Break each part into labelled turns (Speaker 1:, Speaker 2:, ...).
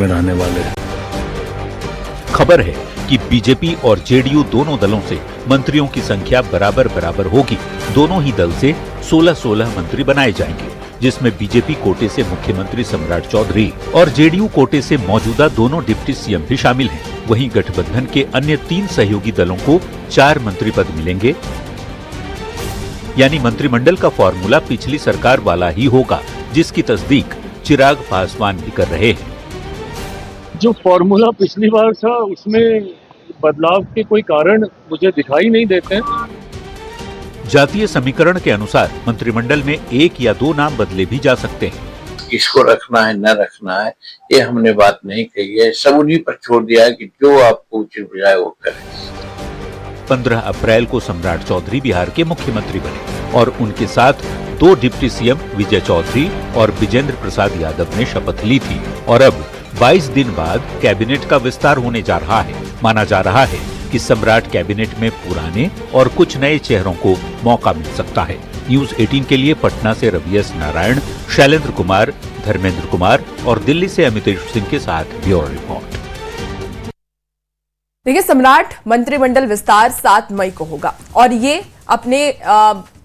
Speaker 1: में रहने वाले हैं।
Speaker 2: खबर है कि बीजेपी और जेडीयू दोनों दलों से मंत्रियों की संख्या बराबर बराबर होगी। दोनों ही दल से 16-16 मंत्री बनाए जाएंगे, जिसमें बीजेपी कोटे से मुख्यमंत्री सम्राट चौधरी और जेडीयू कोटे से मौजूदा दोनों डिप्टी सीएम भी शामिल हैं। वहीं गठबंधन के अन्य 3 सहयोगी दलों को 4 मंत्री पद मिलेंगे। यानी मंत्रिमंडल का फॉर्मूला पिछली सरकार वाला ही होगा, जिसकी तस्दीक चिराग पासवान भी कर रहे हैं।
Speaker 3: जो फॉर्मूला पिछली बार था उसमें बदलाव के कोई कारण मुझे दिखाई नहीं देते।
Speaker 2: जातीय समीकरण के अनुसार मंत्रिमंडल में 1 या 2 नाम बदले भी जा सकते हैं।
Speaker 4: किसको रखना है न रखना है ये हमने बात नहीं कही है, सब उन्हीं पर छोड़ दिया है कि जो आपको उचित बुझाए वो करें।
Speaker 2: 15 अप्रैल को सम्राट चौधरी बिहार के मुख्यमंत्री बने और उनके साथ 2 डिप्टी सीएम विजय चौधरी और विजेंद्र प्रसाद यादव ने शपथ ली थी। और अब 22 दिन बाद कैबिनेट का विस्तार होने जा रहा है। माना जा रहा है कि सम्राट कैबिनेट में पुराने और कुछ नए चेहरों को मौका मिल सकता है। न्यूज 18 के लिए पटना से रवि एस नारायण, शैलेंद्र कुमार, धर्मेंद्र कुमार और दिल्ली से अमितेश सिंह के साथ ब्यूरो रिपोर्ट।
Speaker 5: देखिए, सम्राट मंत्रिमंडल विस्तार 7 मई को होगा और ये अपने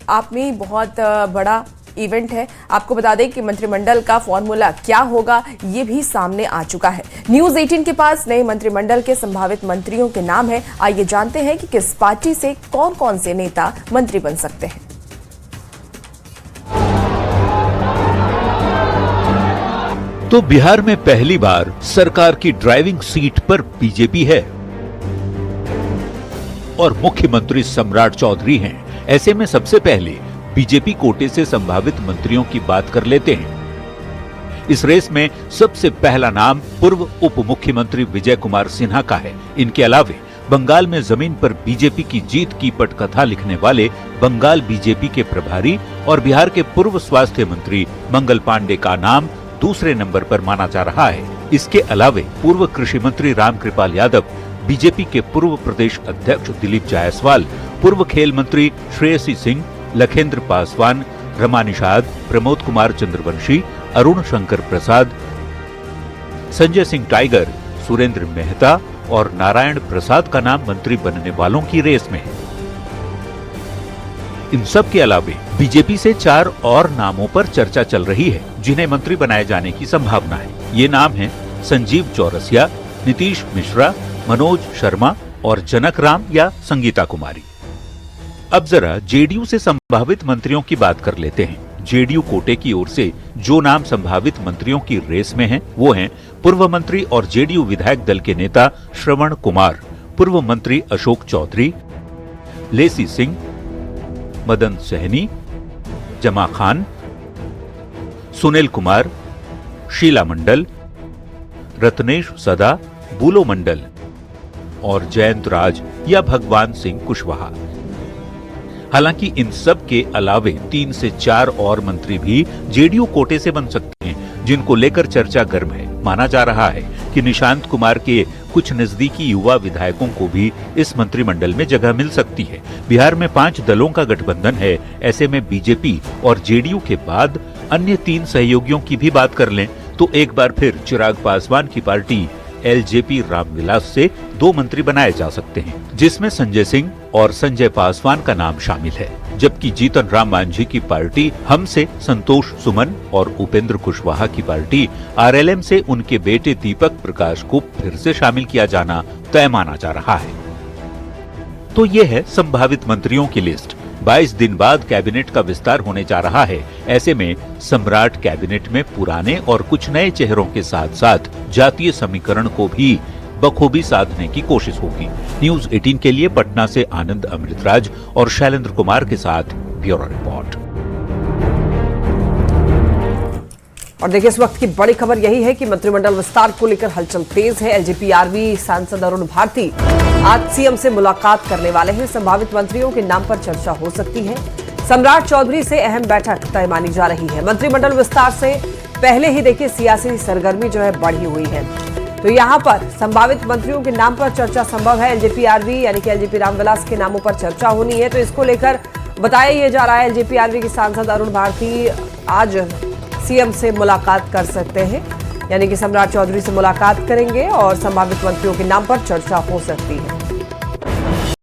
Speaker 5: आप में बहुत बड़ा इवेंट है। आपको बता दें कि मंत्रिमंडल का फॉर्मूला क्या होगा ये भी सामने आ चुका है। न्यूज 18 के पास नए मंत्रिमंडल के संभावित मंत्रियों के नाम हैं। आइए जानते हैं कि किस पार्टी से कौन कौन से नेता मंत्री बन सकते हैं।
Speaker 2: तो बिहार में पहली बार सरकार की ड्राइविंग सीट पर बीजेपी है और मुख्यमंत्री सम्राट चौधरी हैं। ऐसे में सबसे पहले बीजेपी कोटे से संभावित मंत्रियों की बात कर लेते हैं। इस रेस में सबसे पहला नाम पूर्व उप मुख्यमंत्री विजय कुमार सिन्हा का है। इनके अलावे बंगाल में जमीन पर बीजेपी की जीत की पटकथा लिखने वाले बंगाल बीजेपी के प्रभारी और बिहार के पूर्व स्वास्थ्य मंत्री मंगल पांडे का नाम दूसरे नंबर पर माना जा रहा है। इसके अलावे पूर्व कृषि मंत्री रामकृपाल यादव, बीजेपी के पूर्व प्रदेश अध्यक्ष दिलीप जायसवाल, पूर्व खेल मंत्री श्रेयसी सिंह, लखेंद्र पासवान, रमा निषाद, प्रमोद कुमार चंद्रवंशी, अरुण शंकर प्रसाद, संजय सिंह टाइगर, सुरेंद्र मेहता और नारायण प्रसाद का नाम मंत्री बनने वालों की रेस में है। इन सब के अलावे बीजेपी से 4 और नामों पर चर्चा चल रही है, जिन्हें मंत्री बनाए जाने की संभावना है। ये नाम हैं संजीव चौरसिया, नीतीश मिश्रा, मनोज शर्मा और जनक राम या संगीता कुमारी। अब जरा जेडीयू से संभावित मंत्रियों की बात कर लेते हैं। जेडीयू कोटे की ओर से जो नाम संभावित मंत्रियों की रेस में हैं, वो हैं पूर्व मंत्री और जेडीयू विधायक दल के नेता श्रवण कुमार, पूर्व मंत्री अशोक चौधरी, लेसी सिंह, मदन सहनी, जमा खान, सुनील कुमार, शीला मंडल, रत्नेश सदा, बुलो मंडल और जयंत राज या भगवान सिंह कुशवाहा। हालांकि इन सब के अलावे 3 से 4 और मंत्री भी जेडीयू कोटे से बन सकते हैं, जिनको लेकर चर्चा गर्म है। माना जा रहा है कि निशांत कुमार के कुछ नजदीकी युवा विधायकों को भी इस मंत्रिमंडल में जगह मिल सकती है। बिहार में 5 दलों का गठबंधन है। ऐसे में बीजेपी और जेडीयू के बाद अन्य 3 सहयोगियों की भी बात कर लें तो एक बार फिर चिराग पासवान की पार्टी एलजेपी रामविलास से 2 मंत्री बनाए जा सकते हैं, जिसमें संजय सिंह और संजय पासवान का नाम शामिल है। जबकि जीतन राम मांझी की पार्टी हम से संतोष सुमन और उपेंद्र कुशवाहा की पार्टी आरएलएम से उनके बेटे दीपक प्रकाश को फिर से शामिल किया जाना तय माना जा रहा है। तो ये है संभावित मंत्रियों की लिस्ट। 22 दिन बाद कैबिनेट का विस्तार होने जा रहा है। ऐसे में सम्राट कैबिनेट में पुराने और कुछ नए चेहरों के साथ साथ जातीय समीकरण को भी बखूबी साधने की कोशिश होगी। न्यूज 18 के लिए पटना से आनंद अमृतराज और शैलेंद्र कुमार के साथ ब्यूरो रिपोर्ट।
Speaker 5: और देखिए, इस वक्त की बड़ी खबर यही है कि मंत्रिमंडल विस्तार को लेकर हलचल तेज है। एलजेपी आरवी सांसद अरुण भारती आज सीएम से मुलाकात करने वाले हैं। संभावित मंत्रियों के नाम पर चर्चा हो सकती है। सम्राट चौधरी से अहम बैठक तय मानी जा रही है। मंत्रिमंडल विस्तार से पहले ही देखिए सियासी सरगर्मी जो है बढ़ी हुई है, तो यहाँ पर संभावित मंत्रियों के नाम पर चर्चा संभव है। एलजेपी आरवी यानी कि एलजेपी रामविलास के नामों पर चर्चा होनी है, तो इसको लेकर बताया यह जा रहा है एलजेपी आरवी के सांसद अरुण भारती आज सीएम से मुलाकात कर सकते हैं। यानी कि सम्राट चौधरी से मुलाकात करेंगे और संभावित मंत्रियों के नाम पर चर्चा हो सकती है।